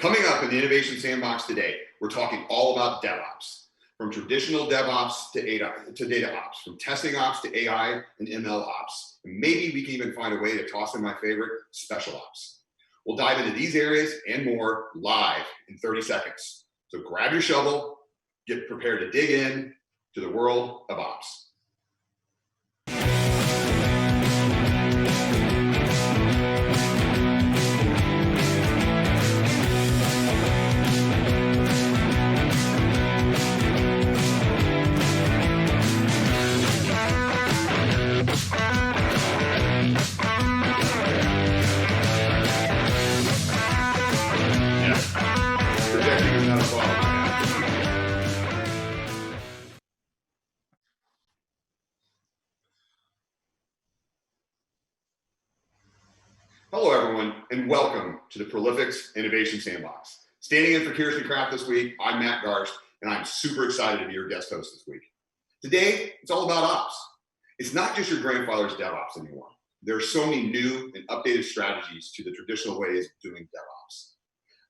Coming up in the Innovation Sandbox today, we're talking all about DevOps, from traditional DevOps to DataOps, from testing ops to AI and ML ops. And maybe we can even find a way to toss in my favorite, special ops. We'll dive into these areas and more live in 30 seconds. So grab your shovel, get prepared to dig in to the world of ops. Hello, everyone, and welcome to the Prolifics Innovation Sandbox. Standing in for Kirsten Kraft this week, I'm Matt Garst, and I'm super excited to be your guest host this week. Today, it's all about ops. It's not just your grandfather's DevOps anymore. There are so many new and updated strategies to the traditional ways of doing DevOps.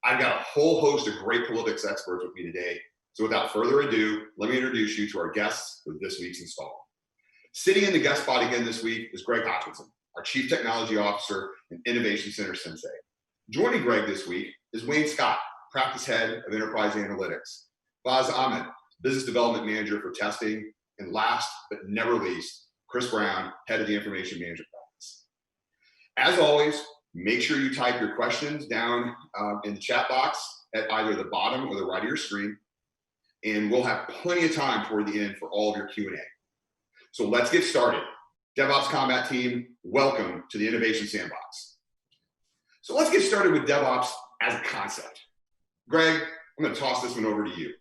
I've got a whole host of great Prolifics experts with me today, so without further ado, let me introduce you to our guests for this week's install. Sitting in the guest spot again this week is Greg Hopkinson, our Chief Technology Officer and Innovation Center Sensei. Joining Greg this week is Wayne Scott, Practice Head of Enterprise Analytics, Baz Ahmed, Business Development Manager for Testing, and last but never least, Chris Brown, Head of the Information Management Practice. As always, make sure you type your questions down in the chat box at either the bottom or the right of your screen, and we'll have plenty of time toward the end for all of your Q&A. So let's get started. DevOps Combat Team, welcome to the Innovation Sandbox. So let's get started with DevOps as a concept. Greg, I'm going to toss this one over to you.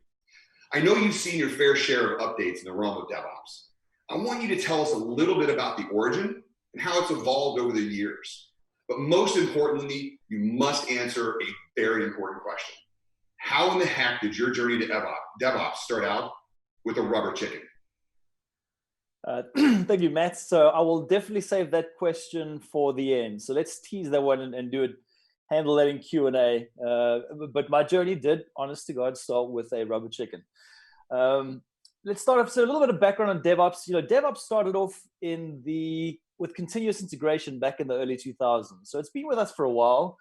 I know you've seen your fair share of updates in the realm of DevOps. I want you to tell us a little bit about the origin and how it's evolved over the years. But most importantly, you must answer a very important question. How in the heck did your journey to DevOps start out with a rubber chicken? Thank you, Matt. So I will definitely save that question for the end. So let's tease that one and do it, handle that in Q&A. But my journey did, honest to God, start with a rubber chicken. Let's start off. So a little bit of background on DevOps. DevOps started off with continuous integration back in the early 2000s. So it's been with us for a while.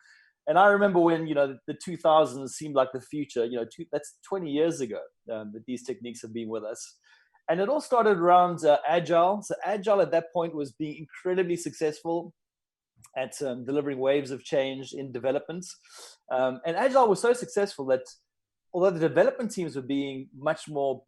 And I remember when, the 2000s seemed like the future, that's 20 years ago that these techniques have been with us. And it all started around agile. So agile at that point was being incredibly successful at delivering waves of change in development. And agile was so successful that although the development teams were being much more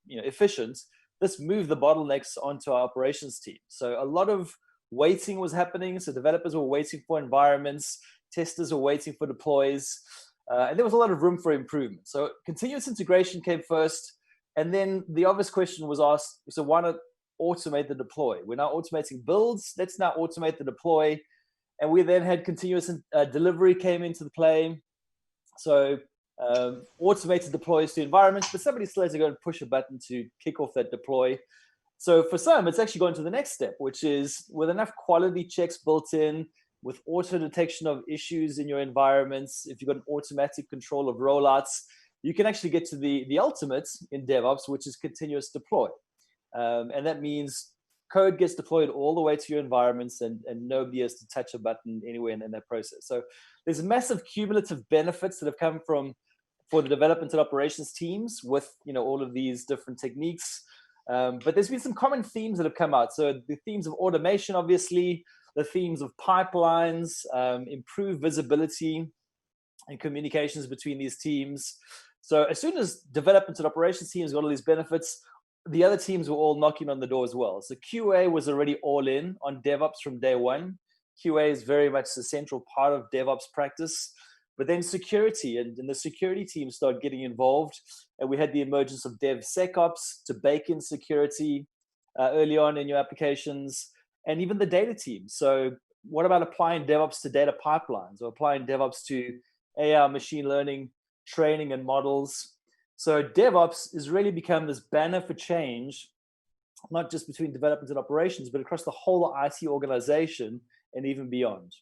efficient, this moved the bottlenecks onto our operations team. So a lot of waiting was happening. So developers were waiting for environments, testers were waiting for deploys, and there was a lot of room for improvement. So continuous integration came first. And then the obvious question was asked, so why not automate the deploy? We're now automating builds. Let's now automate the deploy. And we then had continuous delivery came into the play. So automated deploys to environments, but somebody still has to go and push a button to kick off that deploy. So for some, it's actually gone to the next step, which is with enough quality checks built in, with auto detection of issues in your environments, if you've got an automatic control of rollouts, you can actually get to the ultimate in DevOps, which is continuous deploy. And that means code gets deployed all the way to your environments and nobody has to touch a button anywhere in that process. So there's massive cumulative benefits that have come for the development and operations teams with all of these different techniques. But there's been some common themes that have come out. So the themes of automation, obviously, the themes of pipelines, improved visibility and communications between these teams. So as soon as development and operations teams got all these benefits, the other teams were all knocking on the door as well. So QA was already all in on DevOps from day one. QA is very much the central part of DevOps practice. But then security and the security teams started getting involved. And we had the emergence of DevSecOps to bake in security early on in your applications, and even the data team. So what about applying DevOps to data pipelines or applying DevOps to AI, machine learning, training and models? So DevOps has really become this banner for change, not just between development and operations, but across the whole IT organization and even beyond.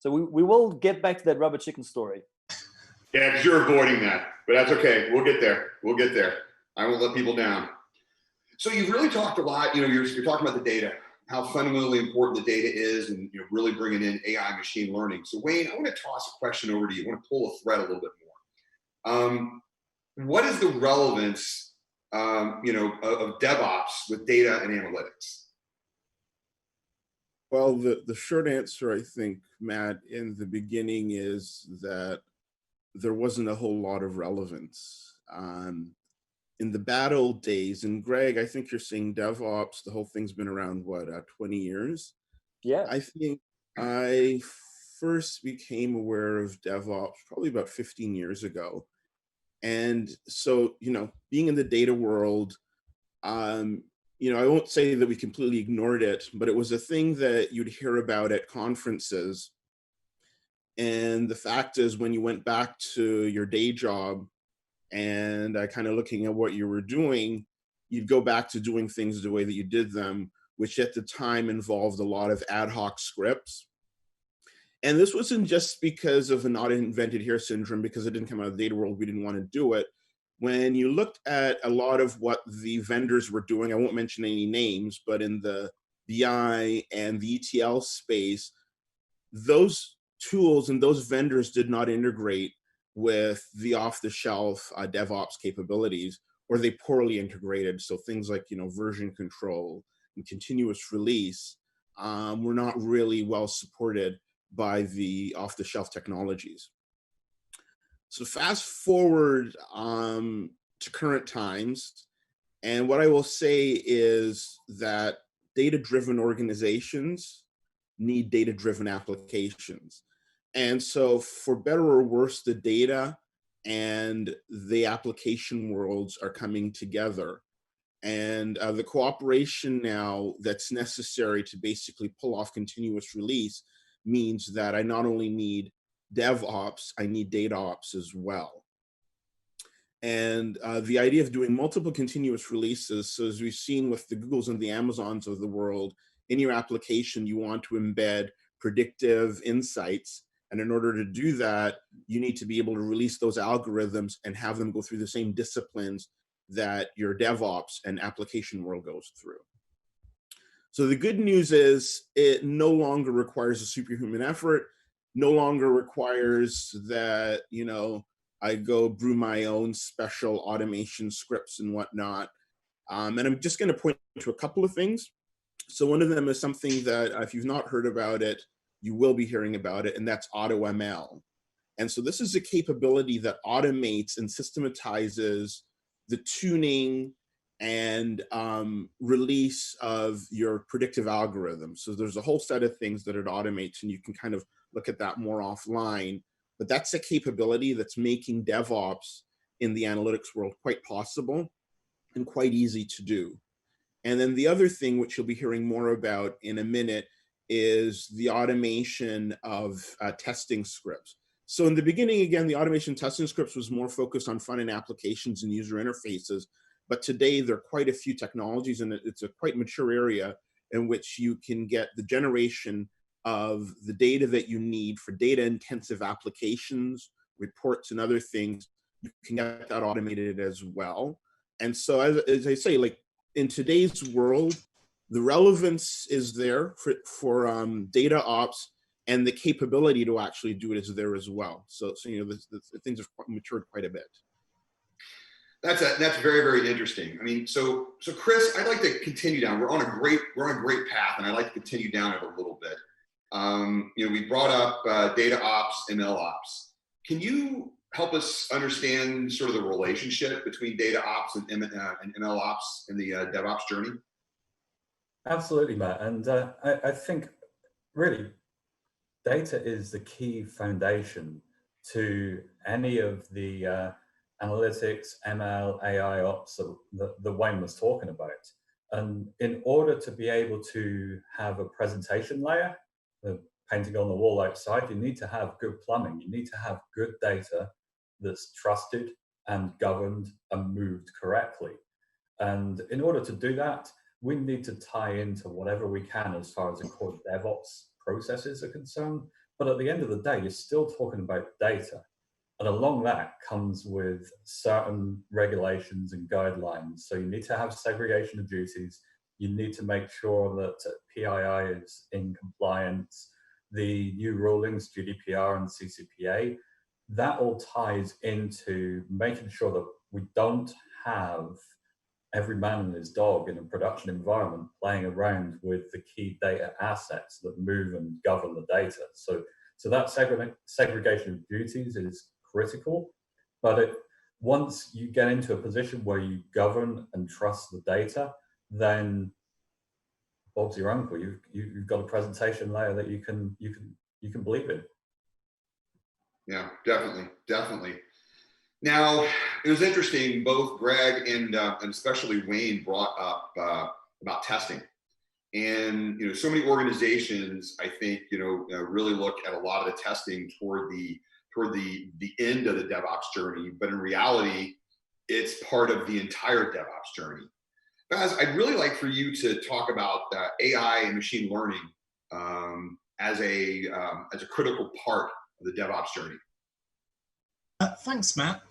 So we will get back to that rubber chicken story. Yeah, because you're avoiding that, but that's okay. We'll get there. We'll get there. I won't let people down. So you've really talked a lot. You're talking about the data, how fundamentally important the data is, and really bringing in AI, machine learning. So Wayne, I want to toss a question over to you. I want to pull a thread a little bit more. What is the relevance, of DevOps with data and analytics? Well, the short answer, I think, Matt, in the beginning is that there wasn't a whole lot of relevance. In the bad old days, and Greg, I think you're saying DevOps, the whole thing's been around, what, 20 years? Yeah. I think I first became aware of DevOps probably about 15 years ago. And so, being in the data world, I won't say that we completely ignored it, but it was a thing that you'd hear about at conferences. And the fact is, when you went back to your day job and kind of looking at what you were doing, you'd go back to doing things the way that you did them, which at the time involved a lot of ad hoc scripts. And this wasn't just because of a not invented here syndrome, because it didn't come out of the data world, we didn't want to do it. When you looked at a lot of what the vendors were doing, I won't mention any names, but in the BI and the ETL space, those tools and those vendors did not integrate with the off-the-shelf DevOps capabilities, or they poorly integrated. So things like version control and continuous release were not really well supported by the off-the-shelf technologies. So fast forward to current times, and what I will say is that data-driven organizations need data-driven applications. And so for better or worse, the data and the application worlds are coming together. And the cooperation now that's necessary to basically pull off continuous release means that I not only need DevOps, I need DataOps as well. And the idea of doing multiple continuous releases, so as we've seen with the Googles and the Amazons of the world, in your application, you want to embed predictive insights. And in order to do that, you need to be able to release those algorithms and have them go through the same disciplines that your DevOps and application world goes through. So the good news is it no longer requires a superhuman effort, no longer requires that, I go brew my own special automation scripts and whatnot. And I'm just going to point to a couple of things. So one of them is something that if you've not heard about it, you will be hearing about it, and that's AutoML. And so this is a capability that automates and systematizes the tuning and release of your predictive algorithms. So there's a whole set of things that it automates, and you can kind of look at that more offline. But that's a capability that's making DevOps in the analytics world quite possible and quite easy to do. And then the other thing, which you'll be hearing more about in a minute, is the automation of testing scripts. So in the beginning, again, the automation testing scripts was more focused on front-end applications and user interfaces. But today, there are quite a few technologies, and it's a quite mature area in which you can get the generation of the data that you need for data-intensive applications, reports, and other things. You can get that automated as well. And so, as I say, like in today's world, the relevance is there for DataOps, and the capability to actually do it is there as well. So the things have matured quite a bit. That's very, very interesting. I mean, so Chris, I'd like to continue down. We're on a great path, and I'd like to continue down it a little bit. We brought up DataOps and MLOps. Can you help us understand sort of the relationship between DataOps and MLOps in the DevOps journey? Absolutely, Matt. And I think really data is the key foundation to any of the analytics, ML, AI ops that Wayne was talking about. And in order to be able to have a presentation layer, the painting on the wall outside, you need to have good plumbing. You need to have good data that's trusted and governed and moved correctly. And in order to do that, we need to tie into whatever we can as far as the core DevOps processes are concerned. But at the end of the day, you're still talking about data. And along that comes with certain regulations and guidelines. So you need to have segregation of duties. You need to make sure that PII is in compliance. The new rulings, GDPR and CCPA, that all ties into making sure that we don't have every man and his dog in a production environment playing around with the key data assets that move and govern the data. So that segregation of duties is critical, but once you get into a position where you govern and trust the data, then Bob's your uncle. You've got a presentation layer that you can believe in. Yeah, definitely. Now, it was interesting, both Greg and especially Wayne brought up about testing. And, so many organizations, I think, really look at a lot of the testing toward the end of the DevOps journey, but in reality, it's part of the entire DevOps journey. Guys, I'd really like for you to talk about AI and machine learning as a critical part of the DevOps journey. Thanks, Matt.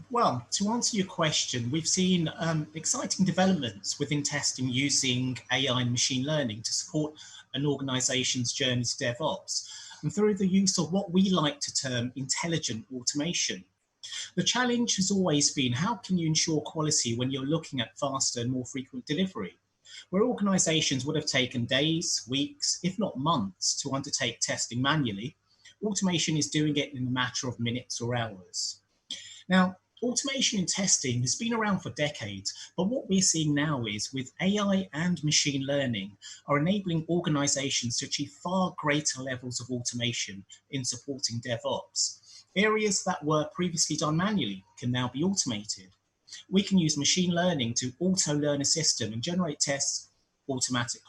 Well, to answer your question, we've seen exciting developments within testing using AI and machine learning to support an organization's journey to DevOps, and through the use of what we like to term intelligent automation. The challenge has always been, how can you ensure quality when you're looking at faster and more frequent delivery? Where organizations would have taken days, weeks, if not months to undertake testing manually, automation is doing it in a matter of minutes or hours. Now, automation in testing has been around for decades, but what we're seeing now is with AI and machine learning are enabling organizations to achieve far greater levels of automation in supporting DevOps. Areas that were previously done manually can now be automated. We can use machine learning to auto-learn a system and generate tests automatically.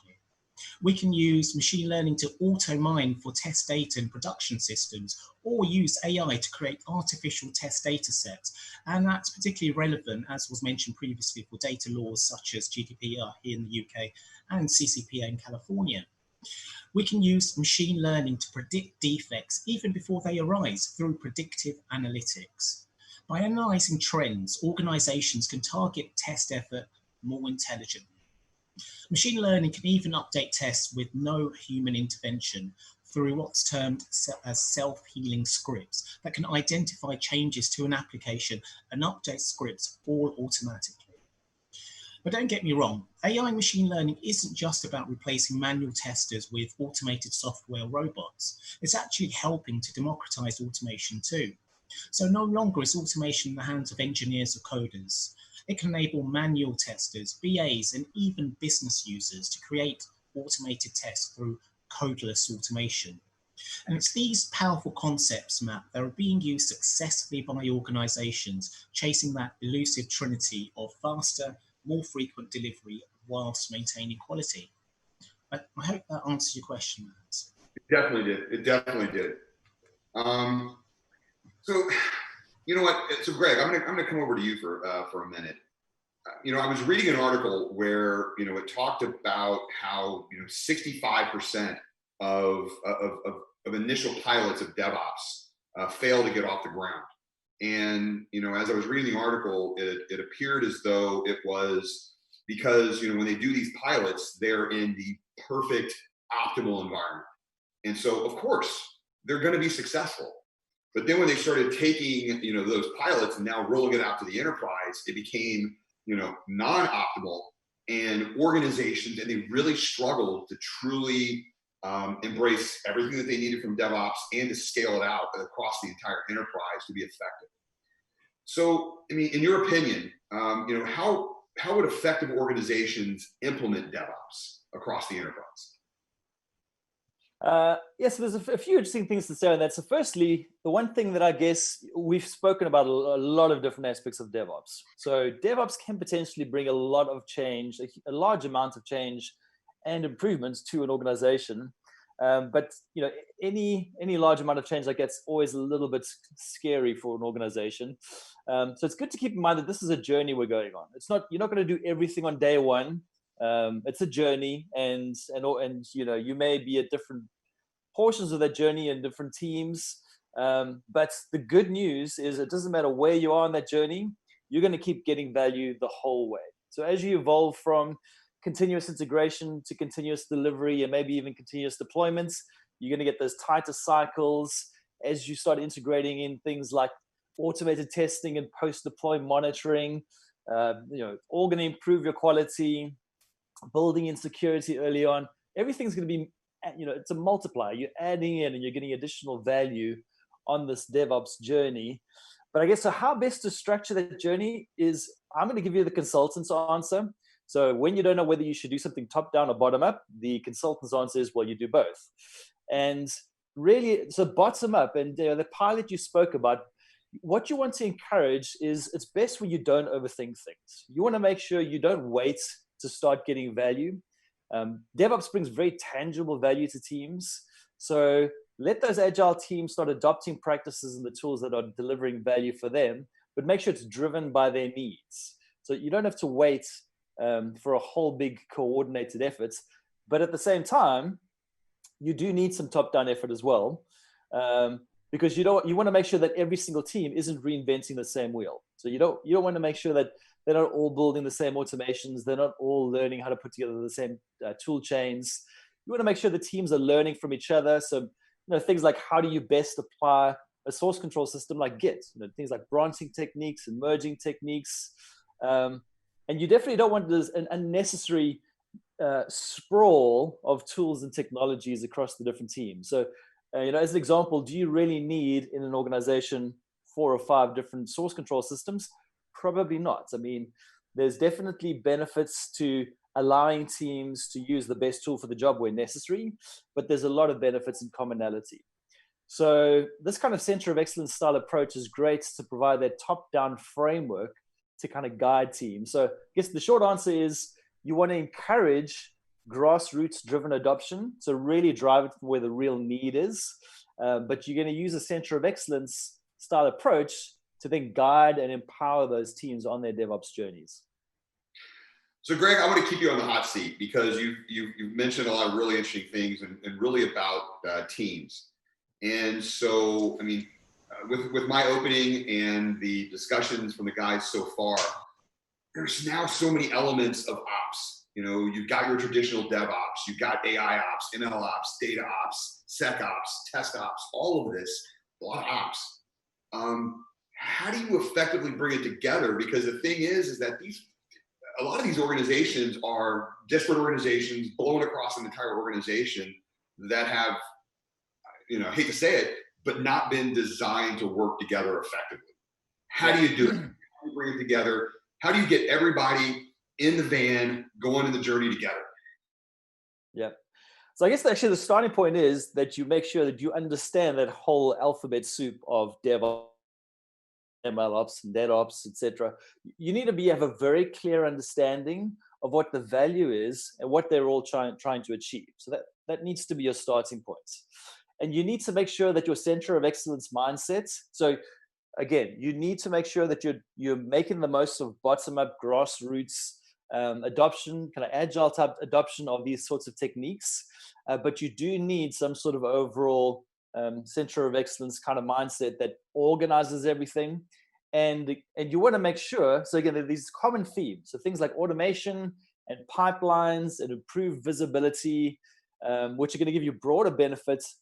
We can use machine learning to auto-mine for test data in production systems, or use AI to create artificial test data sets. And that's particularly relevant, as was mentioned previously, for data laws such as GDPR here in the UK and CCPA in California. We can use machine learning to predict defects even before they arise through predictive analytics. By analysing trends, organisations can target test effort more intelligently. Machine learning can even update tests with no human intervention through what's termed as self-healing scripts that can identify changes to an application and update scripts all automatically. But don't get me wrong, AI and machine learning isn't just about replacing manual testers with automated software robots. It's actually helping to democratize automation too. So no longer is automation in the hands of engineers or coders. It can enable manual testers, BAs, and even business users to create automated tests through codeless automation. And it's these powerful concepts, Matt, that are being used successfully by organizations, chasing that elusive trinity of faster, more frequent delivery whilst maintaining quality. I hope that answers your question, Matt. It definitely did. So, you know what? So, Greg, I'm gonna come over to you for a minute. I was reading an article where it talked about how 65% of initial pilots of DevOps fail to get off the ground. And as I was reading the article, it appeared as though it was because when they do these pilots, they're in the perfect optimal environment, and so of course they're going to be successful. But then when they started taking those pilots and now rolling it out to the enterprise, it became non-optimal, and organizations, and they really struggled to truly embrace everything that they needed from DevOps and to scale it out across the entire enterprise to be effective. So, I mean, in your opinion, how would effective organizations implement DevOps across the enterprise? Yes, there's a few interesting things to say on that. So firstly, the one thing that I guess we've spoken about a lot of different aspects of DevOps. So DevOps can potentially bring a lot of change, a large amount of change and improvements to an organization. But any large amount of change like that's always a little bit scary for an organization. So it's good to keep in mind that this is a journey we're going on. You're not going to do everything on day one. It's a journey, and you may be at different portions of that journey and different teams. But the good news is it doesn't matter where you are on that journey, you're going to keep getting value the whole way. So as you evolve from continuous integration to continuous delivery and maybe even continuous deployments, you're going to get those tighter cycles. As you start integrating in things like automated testing and post-deploy monitoring, all going to improve your quality, building in security early on. Everything's going to be, it's a multiplier. You're adding in and you're getting additional value on this DevOps journey. But I guess, so how best to structure that journey is, I'm going to give you the consultant's answer. So when you don't know whether you should do something top down or bottom up, the consultant's answer is, well, you do both. And really, so bottom up, and the pilot you spoke about, what you want to encourage is, it's best when you don't overthink things. You want to make sure you don't wait to start getting value. DevOps brings very tangible value to teams. So let those agile teams start adopting practices and the tools that are delivering value for them, but make sure it's driven by their needs. So you don't have to wait for a whole big coordinated effort, but at the same time, you do need some top-down effort as well, because you want to make sure that every single team isn't reinventing the same wheel. So you don't want to make sure that they're not all building the same automations. They're not all learning how to put together the same tool chains. You want to make sure the teams are learning from each other. So things like, how do you best apply a source control system like Git? Things like branching techniques and merging techniques. And you definitely don't want this an unnecessary sprawl of tools and technologies across the different teams. So, as an example, do you really need in an organization 4 or 5 different source control systems? Probably not. I mean, there's definitely benefits to allowing teams to use the best tool for the job where necessary, but there's a lot of benefits in commonality. So this kind of center of excellence style approach is great to provide that top-down framework to kind of guide teams. So I guess the short answer is, you want to encourage grassroots driven adoption. So really drive it where the real need is. But you're going to use a center of excellence style approach to then guide and empower those teams on their DevOps journeys. So Greg, I want to keep you on the hot seat, because you've mentioned a lot of really interesting things and really about teams. And so, I mean, with my opening and the discussions from the guys so far, there's now so many elements of ops. You've got your traditional DevOps, you've got AI ops, ML ops, DataOps, SecOps, test ops, all of this, a lot of ops. How do you effectively bring it together? Because the thing is that a lot of these organizations are disparate organizations blown across an entire organization that have, I hate to say it, but not been designed to work together effectively. How do you do it? How do you bring it together? How do you get everybody in the van going in the journey together? Yeah. So I guess actually the starting point is that you make sure that you understand that whole alphabet soup of DevOps, MLOps, and DataOps, etc. You need to have a very clear understanding of what the value is and what they're all trying to achieve. So that needs to be your starting point. And you need to make sure that your center of excellence mindset. So again, you need to make sure that you're making the most of bottom-up grassroots adoption, kind of agile type adoption of these sorts of techniques. But you do need some sort of overall center of excellence kind of mindset that organizes everything. And you want to make sure, so again, there are these common themes. So things like automation and pipelines and improved visibility, which are going to give you broader benefits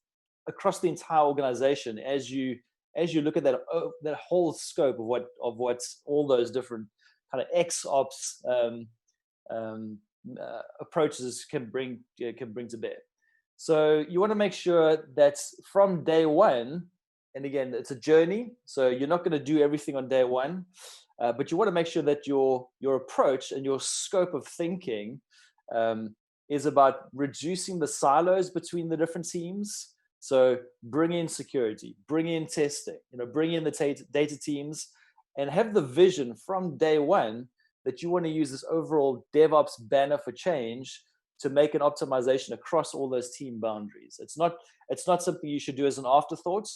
across the entire organization as you look at that whole scope of what all those different kind of XOps approaches can bring to bear. So you want to make sure that from day one, and again, it's a journey, so you're not going to do everything on day one, but you want to make sure that your approach and your scope of thinking is about reducing the silos between the different teams. So bring in security, bring in testing, bring in the data teams, and have the vision from day one that you want to use this overall DevOps banner for change to make an optimization across all those team boundaries. It's not something you should do as an afterthought.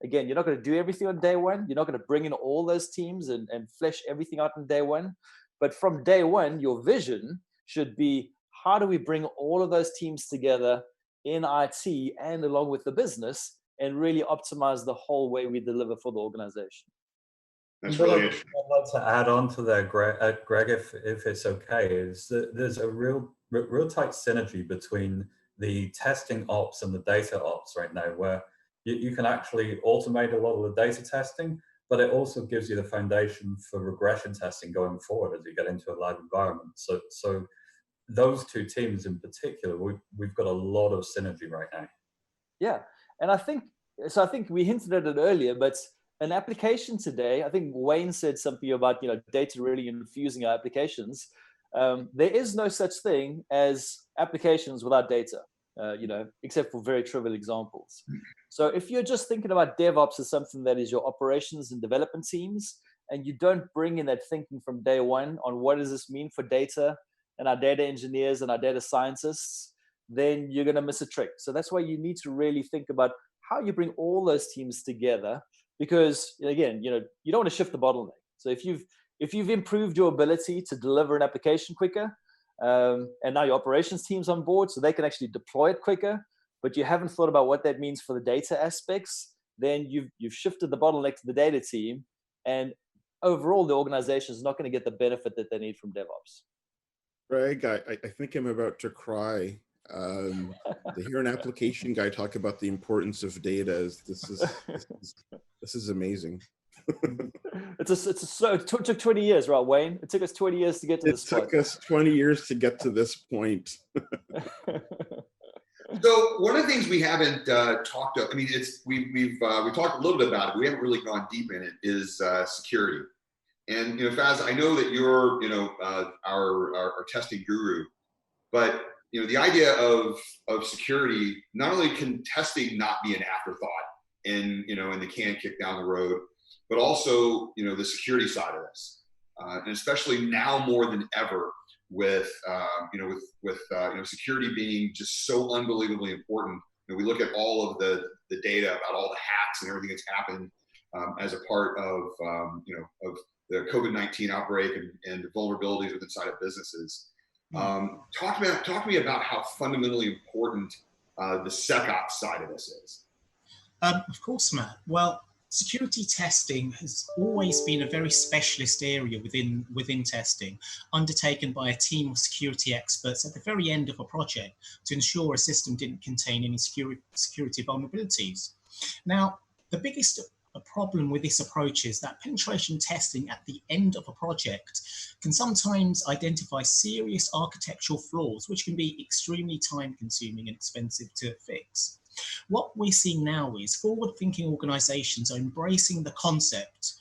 Again, you're not going to do everything on day one. You're not going to bring in all those teams and flesh everything out on day one. But from day one, your vision should be, how do we bring all of those teams together in IT and along with the business and really optimize the whole way we deliver for the organization. That's really interesting. I'd like to add on to that, Greg, if it's okay, is that there's a real tight synergy between the testing ops and the data ops right now, where you can actually automate a lot of the data testing, but it also gives you the foundation for regression testing going forward as you get into a live environment. So those two teams in particular, we've got a lot of synergy right now. Yeah, and I think we hinted at it earlier, but an application today, I think Wayne said something about, data really infusing our applications. There is no such thing as applications without data, except for very trivial examples. So if you're just thinking about DevOps as something that is your operations and development teams, and you don't bring in that thinking from day one on what does this mean for data and our data engineers and our data scientists, then you're going to miss a trick. So that's why you need to really think about how you bring all those teams together. Because again, you don't want to shift the bottleneck. So if you've improved your ability to deliver an application quicker, and now your operations team's on board, so they can actually deploy it quicker, but you haven't thought about what that means for the data aspects, then you've shifted the bottleneck to the data team, and overall the organization is not going to get the benefit that they need from DevOps. Greg, I think I'm about to cry. To hear an application guy talk about the importance of data this is amazing. It took 20 years, right, Wayne? It took us 20 years to get to this point. It took us 20 years to get to this point. So one of the things we haven't talked about, we talked a little bit about it, we haven't really gone deep in it, is security. And Faz, I know that you're our testing guru, but the idea of security, not only can testing not be an afterthought and the can kick down the road, but also the security side of this, and especially now more than ever with security being just so unbelievably important. We look at all of the data about all the hacks and everything that's happened as a part of of the COVID-19 outbreak and the vulnerabilities inside of businesses. Talk to me about how fundamentally important the SecOps side of this is. Of course, Matt. Well, security testing has always been a very specialist area within testing, undertaken by a team of security experts at the very end of a project to ensure a system didn't contain any security vulnerabilities. Now, the biggest problem with this approach is that penetration testing at the end of a project can sometimes identify serious architectural flaws, which can be extremely time-consuming and expensive to fix. What we're seeing now is forward-thinking organizations are embracing the concept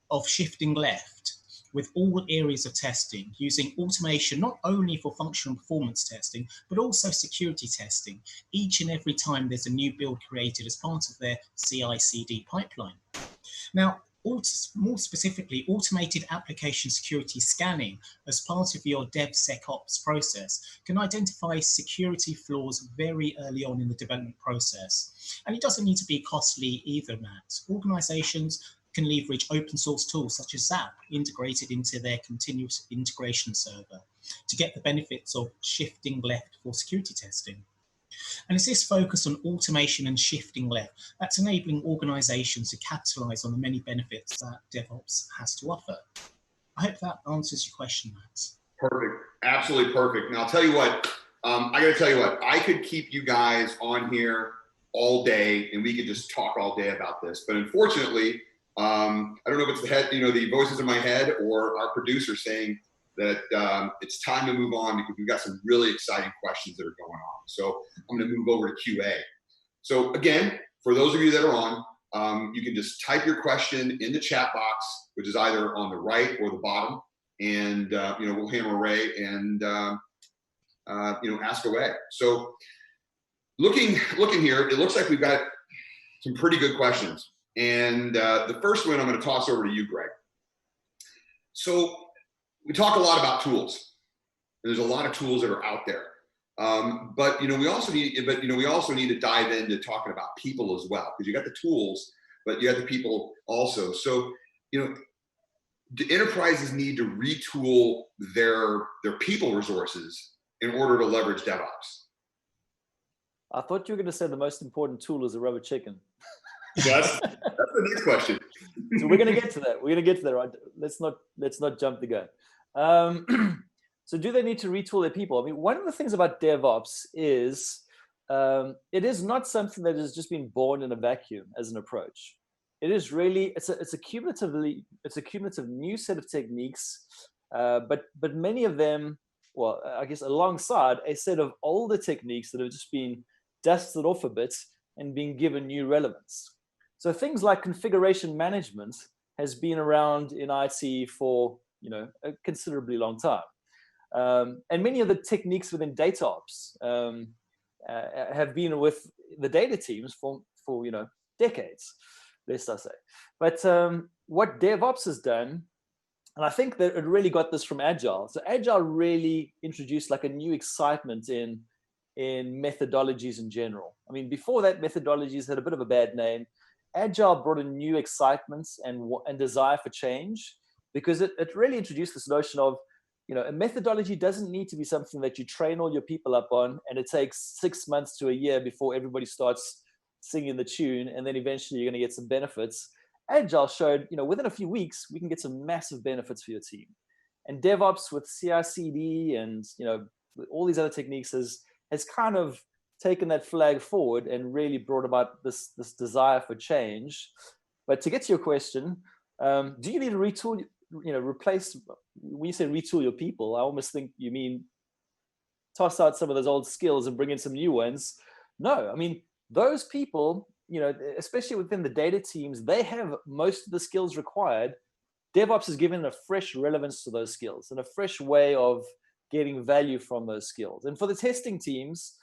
of shifting left with all areas of testing, using automation not only for functional performance testing, but also security testing, each and every time there's a new build created as part of their CI/CD pipeline. Now, more specifically, automated application security scanning as part of your DevSecOps process can identify security flaws very early on in the development process. And it doesn't need to be costly either, Matt. Organizations can leverage open source tools such as Zap integrated into their continuous integration server to get the benefits of shifting left for security testing. And it's this focus on automation and shifting left that's enabling organizations to capitalize on the many benefits that DevOps has to offer. I hope that answers your question, Matt. Perfect. Absolutely perfect. Now, I'll tell you what, I got to tell you what, I could keep you guys on here all day and we could just talk all day about this. But unfortunately, I don't know if it's the voices in my head or our producer saying that it's time to move on because we've got some really exciting questions that are going on. So I'm going to move over to QA. So again, for those of you that are on, you can just type your question in the chat box, which is either on the right or the bottom, and we'll hammer away and ask away. So looking here, it looks like we've got some pretty good questions. And the first one I'm going to toss over to you, Greg. So we talk a lot about tools. There's a lot of tools that are out there, but we also need to dive into talking about people as well, because you got the tools, but you got the people also. So do enterprises need to retool their people resources in order to leverage DevOps? I thought you were going to say the most important tool is a rubber chicken. That's the next question. So we're going to get to that. We're going to get to that. Right? Let's not jump the gun. So do they need to retool their people? I mean, one of the things about DevOps is it is not something that has just been born in a vacuum as an approach. It is really it's a cumulative new set of techniques, but many of them, well, I guess alongside a set of older techniques that have just been dusted off a bit and being given new relevance. So things like configuration management has been around in IT for a considerably long time, and many of the techniques within DataOps have been with the data teams for decades, lest I say. But what DevOps has done, and I think that it really got this from Agile. So Agile really introduced like a new excitement in methodologies in general. I mean, before that, methodologies had a bit of a bad name. Agile brought a new excitement and desire for change, because it really introduced this notion of, a methodology doesn't need to be something that you train all your people up on, and it takes 6 months to a year before everybody starts singing the tune, and then eventually you're going to get some benefits. Agile showed, within a few weeks, we can get some massive benefits for your team. And DevOps with CI/CD and, all these other techniques has kind of taken that flag forward and really brought about this desire for change. But to get to your question, do you need to retool, replace, when you say retool your people, I almost think you mean toss out some of those old skills and bring in some new ones. No, I mean, those people, especially within the data teams, they have most of the skills required. DevOps has given a fresh relevance to those skills and a fresh way of getting value from those skills. And for the testing teams,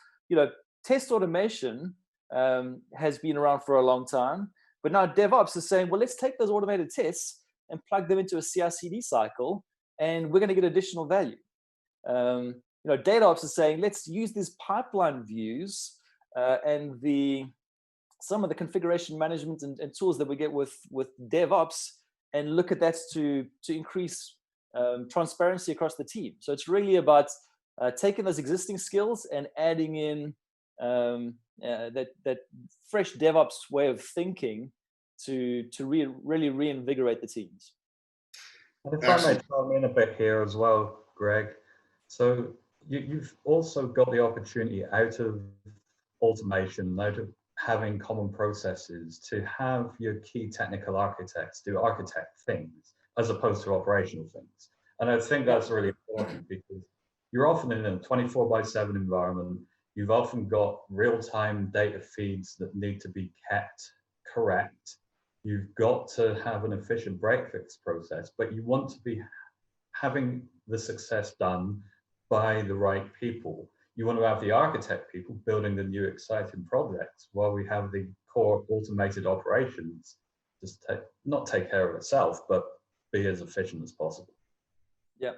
test automation has been around for a long time, but now DevOps is saying, well, let's take those automated tests and plug them into a CI/CD cycle, and we're going to get additional value. DataOps is saying, let's use these pipeline views and some of the configuration management and tools that we get with DevOps, and look at that to increase transparency across the team. So it's really about taking those existing skills and adding in that fresh DevOps way of thinking to really reinvigorate the teams. And if I may chime in a bit here as well, Greg. So you've also got the opportunity out of automation, out of having common processes, to have your key technical architects do architect things as opposed to operational things. And I think that's really important, because you're often in a 24/7 environment. You've often got real-time data feeds that need to be kept correct. You've got to have an efficient break fix process, but you want to be having the success done by the right people. You want to have the architect people building the new exciting projects, while we have the core automated operations just not take care of itself, but be as efficient as possible. Yeah.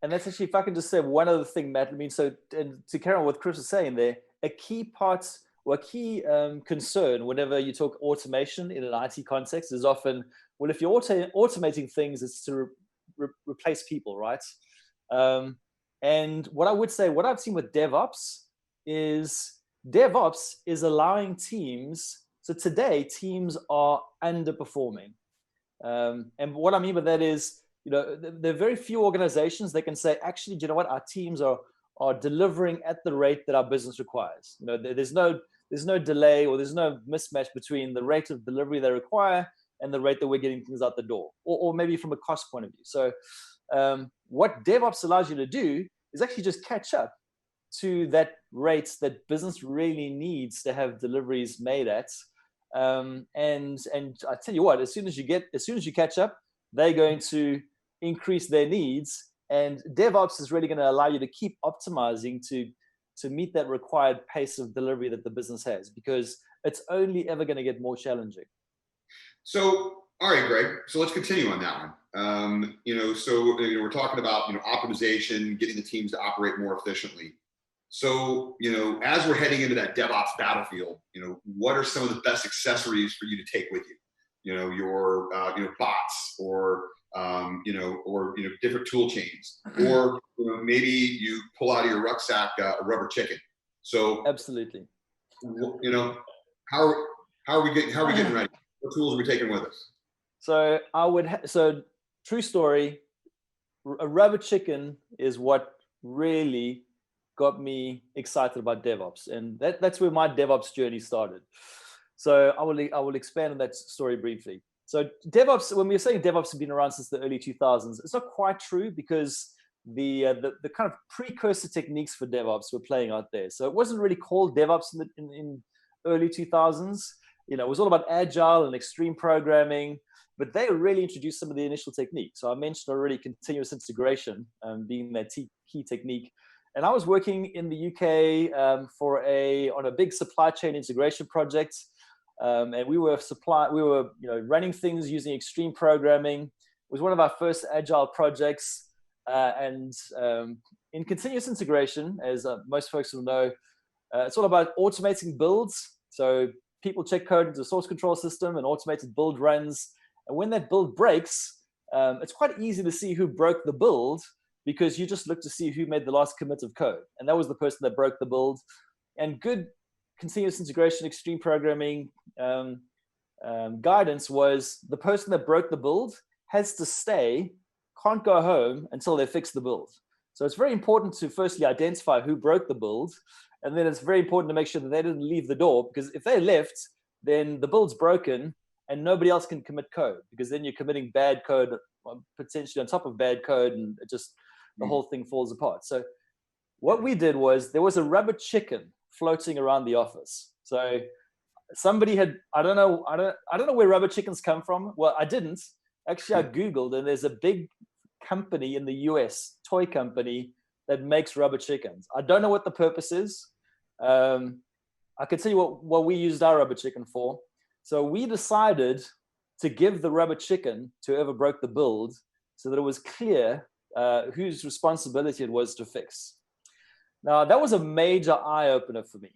And that's actually, if I can just say one other thing, Matt, I mean, so and to carry on what Chris was saying there, a key part or a key concern whenever you talk automation in an IT context is often, well, if you're automating things, it's to replace people, right? And what I would say, what I've seen with DevOps is allowing teams, so today teams are underperforming. And what I mean by that is, there are very few organizations that can say, actually, do you know what, our teams are delivering at the rate that our business requires. There's no delay, or there's no mismatch between the rate of delivery they require and the rate that we're getting things out the door, or maybe from a cost point of view. So what DevOps allows you to do is actually just catch up to that rate that business really needs to have deliveries made at. And I tell you what, as soon as you catch up, they're going to increase their needs, and DevOps is really going to allow you to keep optimizing to meet that required pace of delivery that the business has, because it's only ever going to get more challenging. So, all right, Greg. So let's continue on that one. We're talking about optimization, getting the teams to operate more efficiently. So, as we're heading into that DevOps battlefield, what are some of the best accessories for you to take with you? Your bots, or different tool chains, or maybe you pull out of your rucksack a rubber chicken. So, Absolutely. you know, how are we getting ready? What tools are we taking with us? So so true story, a rubber chicken is what really got me excited about DevOps. And that's where my DevOps journey started. So I will expand on that story briefly. So DevOps, when we were saying DevOps has been around since the early 2000s, it's not quite true because the kind of precursor techniques for DevOps were playing out there. So it wasn't really called DevOps in early 2000s. You know, it was all about agile and extreme programming, but they really introduced some of the initial techniques. So I mentioned already continuous integration being that key technique. And I was working in the UK on a big supply chain integration project. And we were running things using extreme programming. It was one of our first agile projects. And in continuous integration, as most folks will know, it's all about automating builds. So people check code into the source control system and automated build runs. And when that build breaks, it's quite easy to see who broke the build because you just look to see who made the last commit of code. And that was the person that broke the build. And good continuous integration, extreme programming guidance was the person that broke the build has to stay, can't go home until they fix the build. So it's very important to firstly identify who broke the build. And then it's very important to make sure that they didn't leave the door, because if they left, then the build's broken and nobody else can commit code, because then you're committing bad code potentially on top of bad code, and it just the whole thing falls apart. So what we did was there was a rubber chicken floating around the office. So somebody had, I don't know where rubber chickens come from. Well, I didn't. Actually, I Googled, and there's a big company in the US, toy company, that makes rubber chickens. I don't know what the purpose is. I can tell you what we used our rubber chicken for. So we decided to give the rubber chicken to whoever broke the build so that it was clear whose responsibility it was to fix. Now, that was a major eye-opener for me,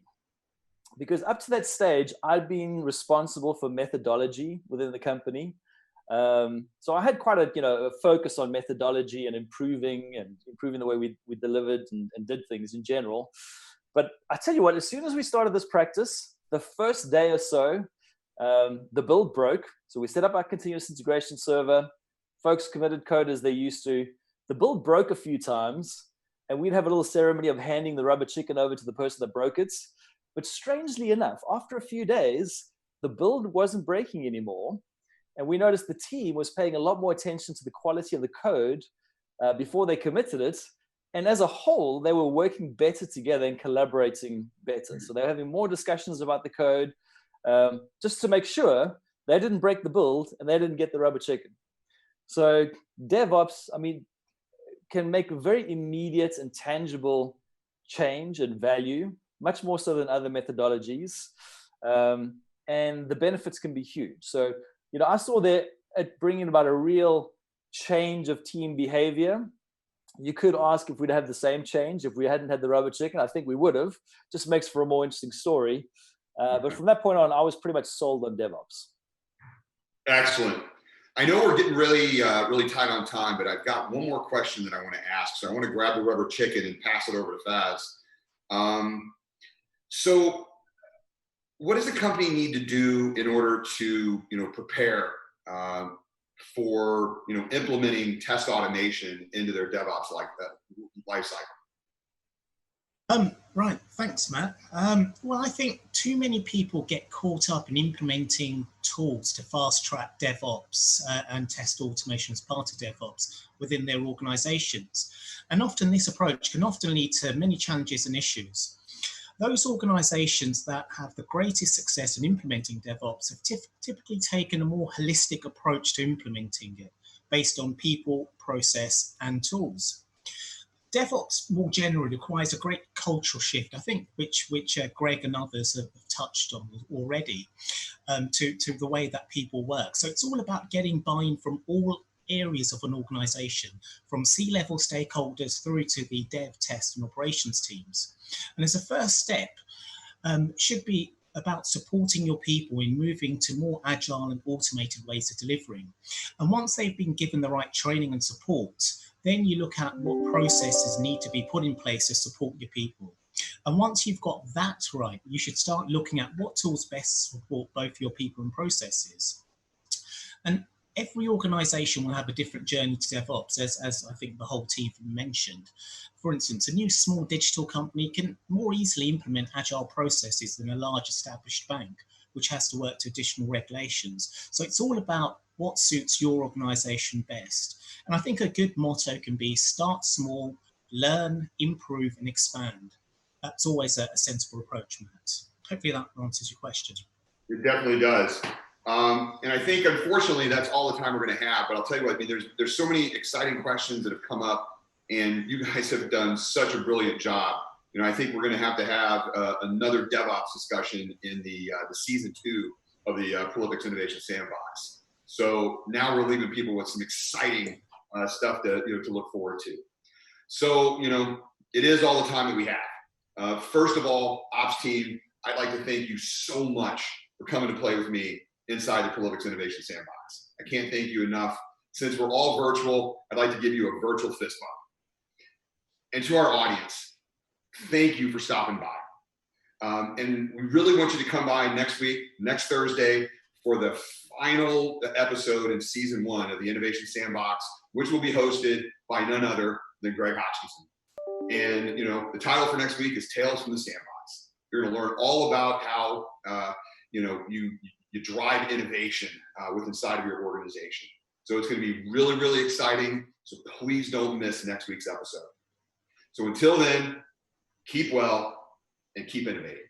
because up to that stage, I'd been responsible for methodology within the company. So I had quite a focus on methodology and improving the way we delivered and did things in general. But I tell you what, as soon as we started this practice, the first day or so, the build broke. So we set up our continuous integration server. Folks committed code as they used to. The build broke a few times, and we'd have a little ceremony of handing the rubber chicken over to the person that broke it. But strangely enough, after a few days, the build wasn't breaking anymore. And we noticed the team was paying a lot more attention to the quality of the code before they committed it. And as a whole, they were working better together and collaborating better. So they were having more discussions about the code just to make sure they didn't break the build and they didn't get the rubber chicken. So DevOps, can make a very immediate and tangible change and value, much more so than other methodologies. And the benefits can be huge. So, I saw that it bringing about a real change of team behavior. You could ask if we'd have the same change if we hadn't had the rubber chicken. I think we would have. Just makes for a more interesting story. But from that point on, I was pretty much sold on DevOps. Excellent. I know we're getting really tight on time, but I've got one more question that I want to ask. So I want to grab the rubber chicken and pass it over to Faz. So what does the company need to do in order to, prepare for, implementing test automation into their DevOps life cycle? Right, thanks, Matt. Well, I think too many people get caught up in implementing tools to fast track DevOps and test automation as part of DevOps within their organizations. And often this approach can often lead to many challenges and issues. Those organizations that have the greatest success in implementing DevOps have typically taken a more holistic approach to implementing it based on people, process, and tools. DevOps more generally requires a great cultural shift, I think, which Greg and others have touched on already, to the way that people work. So it's all about getting buy-in from all areas of an organization, from C-level stakeholders through to the dev, test, and operations teams. And as a first step, should be about supporting your people in moving to more agile and automated ways of delivering. And once they've been given the right training and support, then you look at what processes need to be put in place to support your people. And once you've got that right, you should start looking at what tools best support both your people and processes. And every organization will have a different journey to DevOps, as I think the whole team mentioned. For instance, a new small digital company can more easily implement agile processes than a large established bank, which has to work to additional regulations. So it's all about what suits your organization best. And I think a good motto can be start small, learn, improve, and expand. That's always a sensible approach, Matt. Hopefully that answers your question. It definitely does. And I think, unfortunately, that's all the time we're going to have. But I'll tell you what, I mean, there's so many exciting questions that have come up, and you guys have done such a brilliant job. You know, I think we're going to have another DevOps discussion in the season 2 of the Prolifics Innovation Sandbox. So now we're leaving people with some exciting stuff to look forward to. So, it is all the time that we have. First of all, Ops team, I'd like to thank you so much for coming to play with me inside the Prolifics Innovation Sandbox. I can't thank you enough. Since we're all virtual, I'd like to give you a virtual fist bump. And to our audience, thank you for stopping by. And we really want you to come by next week, next Thursday, for the final episode in season 1 of the Innovation Sandbox, which will be hosted by none other than Greg Hodgkinson. And the title for next week is Tales from the Sandbox. You're going to learn all about how you drive innovation with inside of your organization. So it's going to be really, really exciting. So please don't miss next week's episode. So until then, keep well and keep innovating.